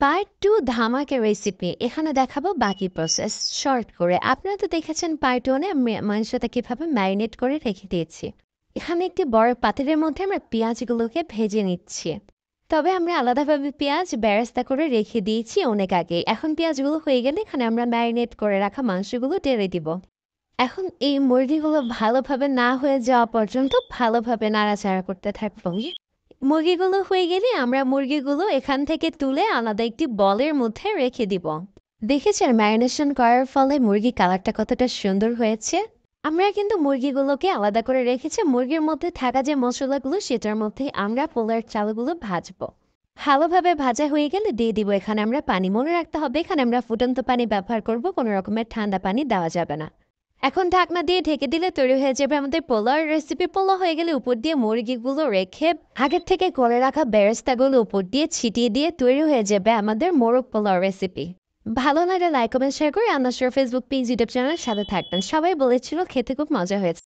Part 2 ধামাকা recipe. এখানে দেখাবো বাকি প্রসেস শর্ট করে। আপনারা তো দেখেছেন পার্ট 1 এ মাংসটা কিভাবে ম্যারিনেট করে রেখে দিয়েছি। এখানে একটি বড় পাতিলের মধ্যে আমরা পেঁয়াজগুলোকে ভেজে নিচ্ছি। তবে আমরা আলাদাভাবে পেঁয়াজ বেরেস্তা করে রেখে দিয়েছি অনেক আগে। এখন পেঁয়াজগুলো হয়ে গেলে এখানে আমরা ম্যারিনেট করে রাখা মাংসগুলো ঢেলে দিব। এখন এই মুরগিগুলো ভালোভাবে না হয়ে যাওয়া পর্যন্ত ভালোভাবে নাড়াচাড়া করতে থাকবো। মুরগিগুলো হয়ে গেলে আমরা মুরগিগুলো এখান থেকে তুলে আলাদা একটি বলের মধ্যে রেখে দিব। দেখেছেন ম্যারিনেশন করার ফলে মুরগি কালারটা কতটা সুন্দর হয়েছে। আমরা কিন্তু মুরগিগুলোকে আলাদা করে রেখেছি। মুরগির মধ্যে থাকা যে মশলাগুলো সেটার মধ্যে আমরা পোলার চালগুলো ভাজবো। ভালোভাবে ভাজা হয়ে গেলে দিয়ে দিব এখানে আমরা পানি। মনে রাখতে হবে এখানে আমরা ফুটন্ত পানি ব্যবহার করব, কোনো রকমের ঠান্ডা পানি দেওয়া যাবে না। এখন ঢাকনা দিয়ে ঢেকে দিলে তৈরি হয়ে যাবে আমাদের পোলাও রেসিপি। পোলাও হয়ে গেলে উপর দিয়ে মুরগিগুলো রেখে আগের থেকে করে রাখা বেরেস্তাগুলো উপর দিয়ে ছিটিয়ে দিয়ে তৈরি হয়ে যাবে আমাদের মোরগ পোলাও রেসিপি। ভালো লাগলে লাইক কমেন্ট শেয়ার করে আন্দাজ ফেসবুক পেজ ইউটিউব চ্যানেলের সাথে থাকবেন। সবাই বলেছিল খেতে খুব মজা হয়েছে।